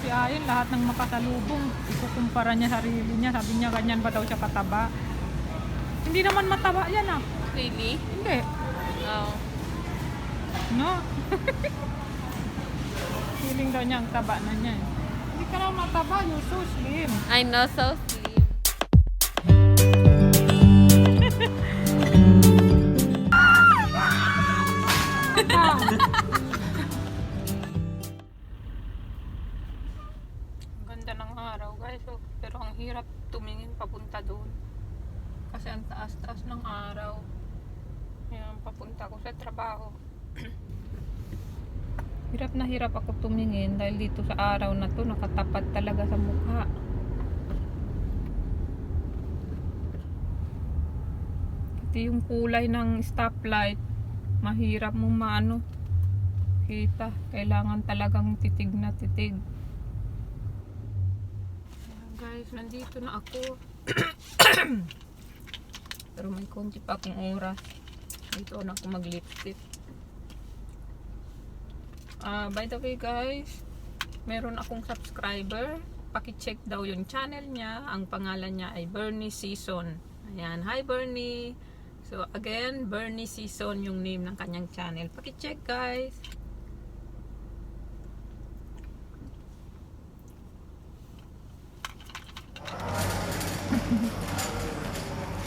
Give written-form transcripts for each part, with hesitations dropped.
si Ayon, lahat ng makasalubong, ikukumpara niya sarili niya. Sabi niya, ganyan ba daw siya kataba? Hindi naman mataba yan ah. Really? Hindi. Oh. No? Feeling daw niya ang taba na niya. Hindi ka na mataba, you're so slim. I know, so slim. Ang ganda ng araw guys, oh. Pero ang hirap tumingin papunta doon. Kasi ang taas-taas ng araw. Yan, papunta ko sa trabaho. Hirap na hirap ako tumingin dahil dito sa araw na to nakatapat talaga sa mukha. Ito yung kulay ng stoplight. Mahirap mo maano kita. Kailangan talagang titig na titig. Ayan guys, nandito na ako. Pero may konti pa akong oras. Dito na ako mag-lipstick. By the way guys, meron akong subscriber. Paki-check daw yung channel niya. Ang pangalan niya ay Bernie Season. Ayan, hi Bernie. So again, Bernie Season yung name ng kanyang channel. Paki-check guys.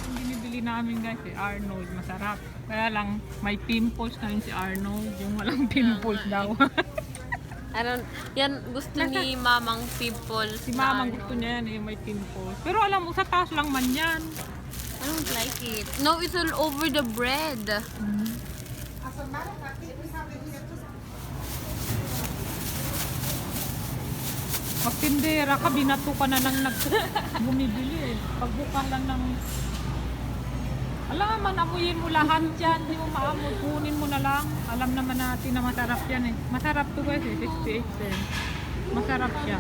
Yung binibili namin guys si Arnold, masarap. Kaya lang may pimples na rin si Arnold, yung walang pimples daw. Yan gusto ni Mamang pimple. Si Mamang gusto niya yan, yung may pimples. Pero alam mo, sa taas lang man yan. I don't like it. No, it's all over the bread. Pag tindera ka, binato ka na ng bumibili eh. Pagbuka lang ng... Alam naman, amuyin mo lahat yan. Hindi mo maamoy, kunin mo na lang. Alam naman natin na masarap yan eh. Masarap to guys eh, 68 cents. Masarap siya.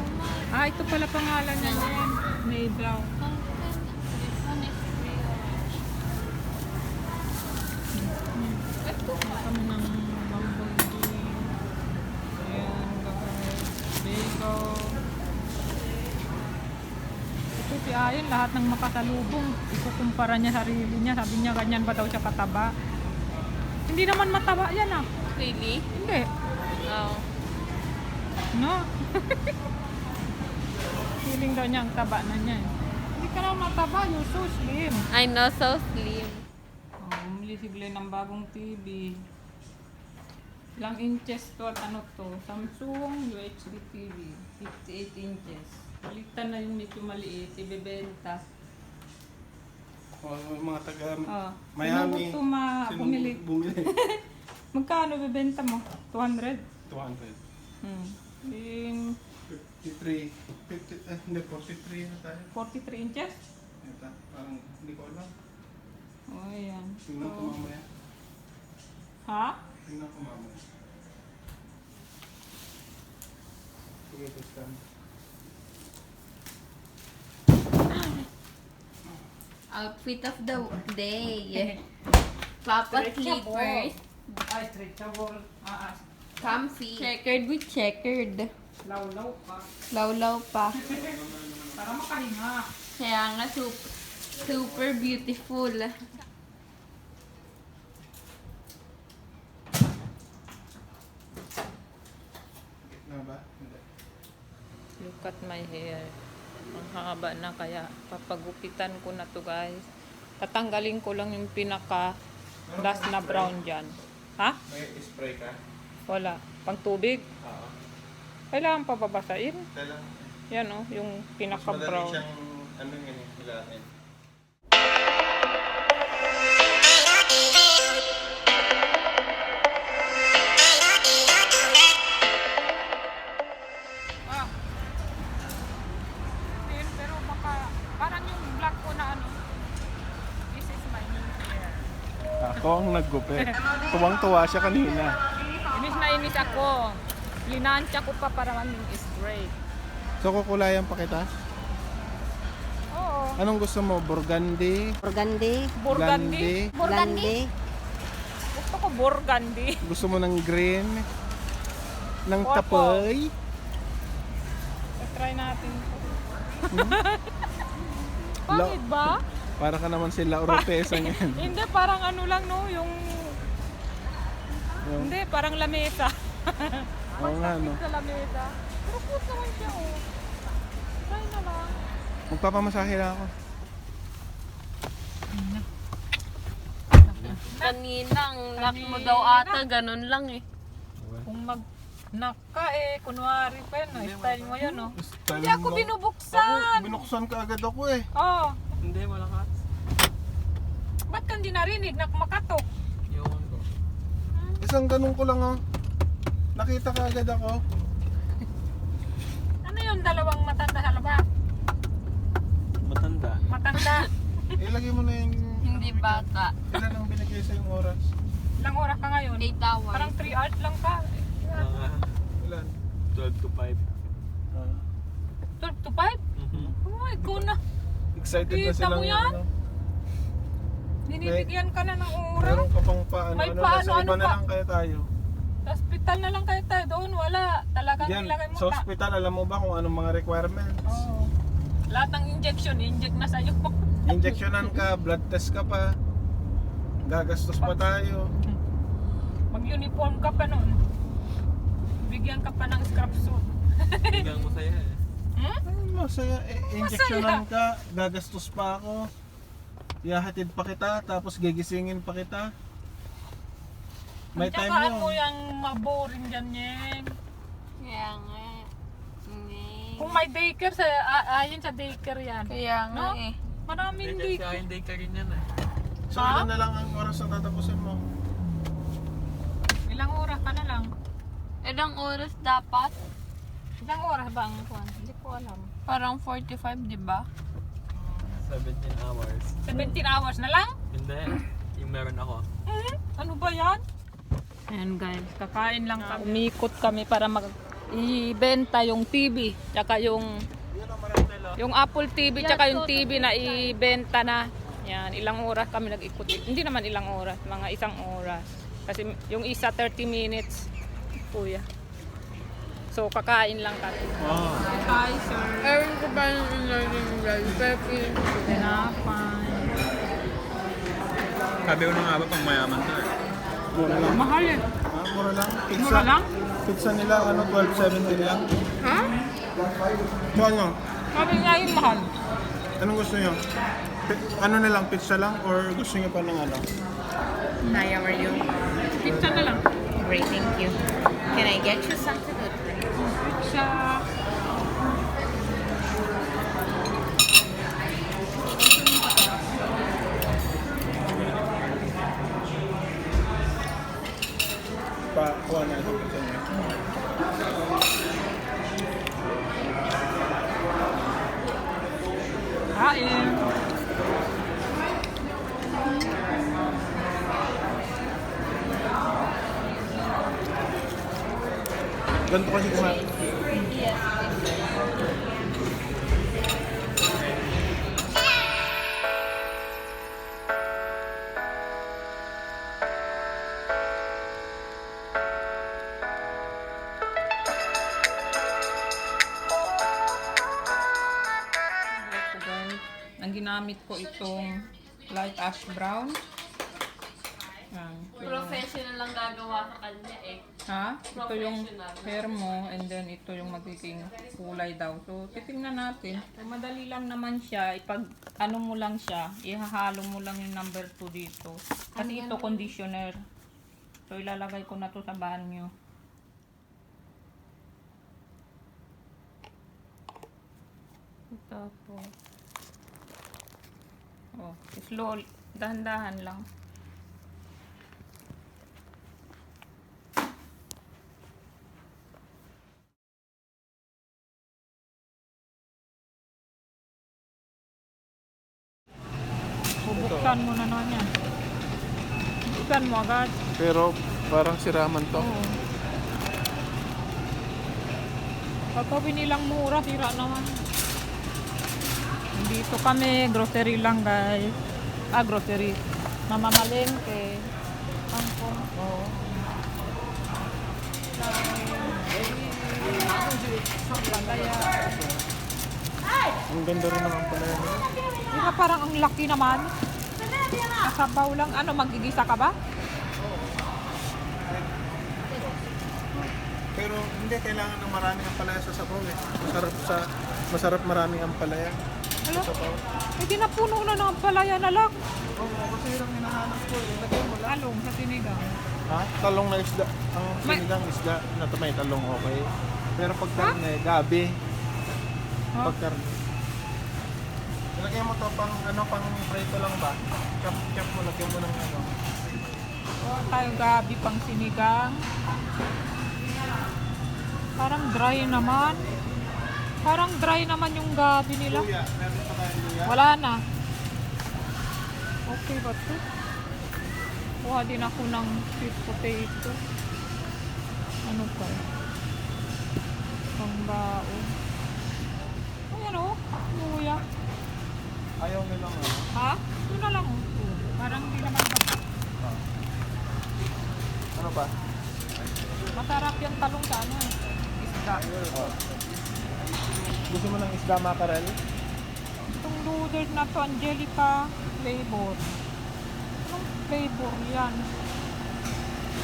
Ito pala pangalan niya yan. Neidaw. Kami ng bumblebee. Ayan, bacon. Ito si Ayon, lahat ng makasalubong, ikukumpara niya sarili niya. Sabi niya, ganyan ba daw siya kataba? Hindi naman mataba yan ah. Really? Hindi. Oh. No? Feeling daw niya ang taba na niya. Hindi ka na mataba, you're so slim. I know, so slim. Bumili si Glenn ng bagong TV. Ilang inches to at ano to? Samsung UHD TV. 58 inches. Baliktad na yung medyo maliit. Ibebenta. Mga taga Miami. Sino gusto bumili? Bumili. Magkano bebenta mo? 200? 200. Yung 53. 50, hindi, 43 na tayo. 43 inches? Ito, parang hindi ko alam. Oh, ayan. Tingnan ko mamaya. Ha? Tingnan ko mamaya. Sige, stand. Outfit of the day. Papa slippers. Ay, stretchable. Comfy. Checkered with checkered. Law-law pa. Lawlaw pa. Para makahinga. Kaya nga super beautiful. Gitna ba? Hindi. Look at my hair. Ang haba na kaya papagupitan ko na to guys. Tatanggalin ko lang yung pinaka last na brown dyan. Ha? May spray ka? Wala. Pang tubig? Oo. Kailangan pa babasain. Kailangan. Yan oh, yung pinaka Mas madali brown. siyang ano yun eh, hilahin. Pero baka parang yung black ko na ano. This is my new hair. Ako ang naggupit. Tuwang-tuwa siya kanina. Inis na inis ako. Linansya ko pa para maging straight. So kukulayan pa kita? Oo. Anong gusto mo? Burgundy? Burgundy. Burgundy. Burgundy. Gusto ko burgundy. Gusto mo ng green? Ng Purple. kapoy? try natin. Pangit ba? Para ka naman sila Oropesa ngayon. Hindi, parang ano lang no, yung... Hindi, parang lamesa. Oo nga, no. Sa lamesa. Pero cute naman siya, oh. Try na lang. Magpapamasahe lang ako. Kanina, ang knock mo daw ata, ganun lang eh. Kung mag-knock ka eh, kunwari pa yun, no? Style mo yun, no? Style Hindi ako mo. binubuksan. Ako, binuksan ka agad ako eh. Oh, Hindi, malakas. ba't ka hindi narinig na makatok? Iwan ko. Isang ganun ko lang oh. Nakita ka agad ako. Ano yun, dalawang matanda sa labas? Matanda. Matanda. Ilagay mo na yung... Hindi bata. Ilan ang binigay sa yung oras? Ilang oras ka ngayon? 8 hours. Parang 3 hours lang ka. Mga Ilan? 12 to 5. 12 to 5? Oh my God na. Excited na Kita silang mo yan? ano. Binibigyan ka na ng oras. Meron ka pang paano, May ano, paano, nasa iba ano na pa? lang kaya tayo. Sa hospital na lang kayo tayo. Doon wala. Talagang Diyan, nilagay mo sa hospital, alam mo ba kung anong mga requirements? Oo. Lahat ng injection, inject na sa'yo. Injectionan ka, blood test ka pa. Gagastos pa tayo. Mag-uniform ka pa nun. Bigyan ka pa ng scrap suit. Hanggang masaya eh. Hmm? Ay, masaya. Injectionan ka, gagastos pa ako. Ihahatid pa kita, tapos gigisingin pa kita. May time Tsakaan yun. mo yung maboring dyan, Yeng. Kaya nga. Ngay. Kung may daycare, ayon sa daycare yan. Kaya nga No? eh. Maraming Hindi kasi daycare. akin day ka rin yan eh. So, Ha? ilan na lang ang oras na tatapusin mo? Ilang oras ka na lang? Ilang oras dapat? Ilang oras ba ang kuwan? Hindi ko alam. Parang 45, di ba? 17 hours. 17 hours na lang? Hindi. Yung meron ako. Ano ba yan? Ayan guys, kakain lang kami. Umikot kami para mag-ibenta yung TV. Tsaka yung Apple TV, tsaka yung TV na ibenta na. Yan, ilang oras kami nag-ikot. Hindi naman ilang oras, mga isang oras. Kasi yung isa 30 minutes. Kuya. So kakain lang kami. Wow. Hi sir. Ewan ko ba yung in-order nila? Pepe. Tinapay. Sabi ko na nga ba pang mayaman to eh. Mura lang. Mahal eh. Ah, mura lang. Pizza. Mura lang? Pizza nila, ano, 12.70 lang. Ha? So, ano? Sabi nga yung mahal. Anong gusto nyo? Ano na lang, pizza lang? Or gusto nyo pa ng ano? Hi, how are you? Pizza na lang. Great, thank you. Can I get you something to drink? Pizza. Kuha na ito pizza nyo. Kain. Ganito kasi kumain. Ito guys, ang ginamit ko itong light ash brown. Yan. Professional lang gagawa sa kanya eh. Ha? Ito yung hair mo and then ito yung magiging kulay daw. So, titingnan natin. So, madali lang naman siya. Ipag ano mo lang siya, ihahalo mo lang yung number 2 dito. Kasi ito conditioner. So, ilalagay ko na to sa banyo. Ito po. Oh, slow, dahan-dahan lang. Bubuksan mo na naman yan. Buksan mo agad. Pero parang siraman to. Oo. Pagka binilang mura, sira naman. Dito kami, grocery lang guys. Ah, grocery. Mamamalengke. Kangkong. Oo. Lagaya. Ang ganda rin ng ampalaya nila. Di ba parang ang laki naman? Kasabaw lang. Ano, magigisa ka ba? Pero hindi, kailangan ng maraming ampalaya sa sabaw eh. Masarap maraming ampalaya. Alam, hindi na puno na ng palaya na lang. Oo, kasi yun ang hinahanap ko eh. Lagyan mo lang. Talong sa sinigang. Ha? Talong na isda. Ang May- sinigang isda na may talong okay. Pero pag karne, gabi. Ha? Pag karne. Lagyan mo to pang pang prito lang ba? Chop mo, lagyan mo ng ano. Oh, tayo gabi pang sinigang. Parang dry naman. Parang dry naman yung gabi nila. Luya, meron pa tayong luya. Wala na. Okay ba ito? Kuha din ako ng sweet potato. Ano pa? Pangbaon. Ayan o. Luya. Ayaw nilang ano. Ha? Ito na lang. Parang hindi naman ba? Ano pa? Masarap yung talong sa ano eh. Isda. Oh. Gusto mo ng isda mackerel? Itong noodles na to, Angelica flavor. Anong flavor yan?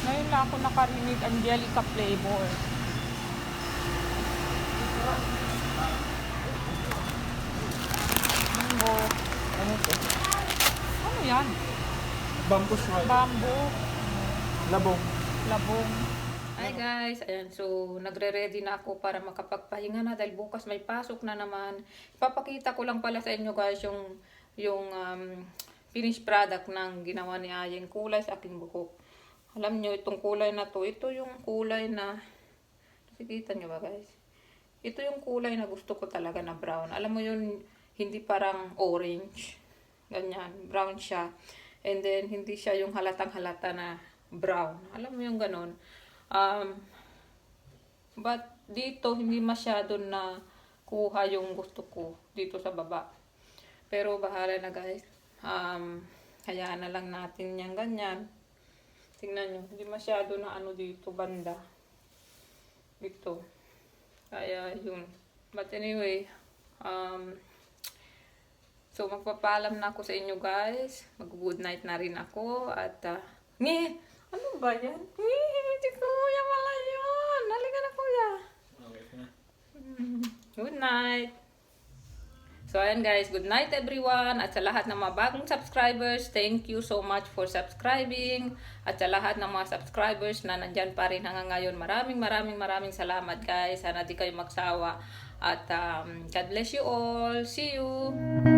Ngayon lang ako nakarinig Angelica flavor. Mango. Ano to? Ano yan? Bamboo shrimp. Bamboo. Labong. Labong. Hi guys, ayan, so nagre-ready na ako para makapagpahinga na dahil bukas may pasok na naman. Ipapakita ko lang pala sa inyo guys yung finished product ng ginawa ni Ayeng, kulay sa aking buhok. Alam nyo, itong kulay na to, ito yung kulay na, nakikita nyo ba guys? Ito yung kulay na gusto ko talaga na brown. Alam mo yun, hindi parang orange, ganyan, brown siya. And then, hindi siya yung halatang halata na brown. Alam mo yung ganon. But dito hindi masyado na kuha yung gusto ko dito sa baba. Pero bahala na guys. Hayaan na lang natin yan ganyan. Tingnan nyo, hindi masyado na ano dito banda. Dito. Kaya yun. But anyway, so magpapaalam na ako sa inyo guys. Mag-good night na rin ako at ano ba yan? Si Kuya pala yun. Halika na Kuya. Okay na. Good night. So ayan guys, good night everyone. At sa lahat ng mga bagong subscribers, thank you so much for subscribing. At sa lahat ng mga subscribers na nandyan pa rin hanggang ngayon, maraming salamat guys. Sana di kayo magsawa. At God bless you all. See you.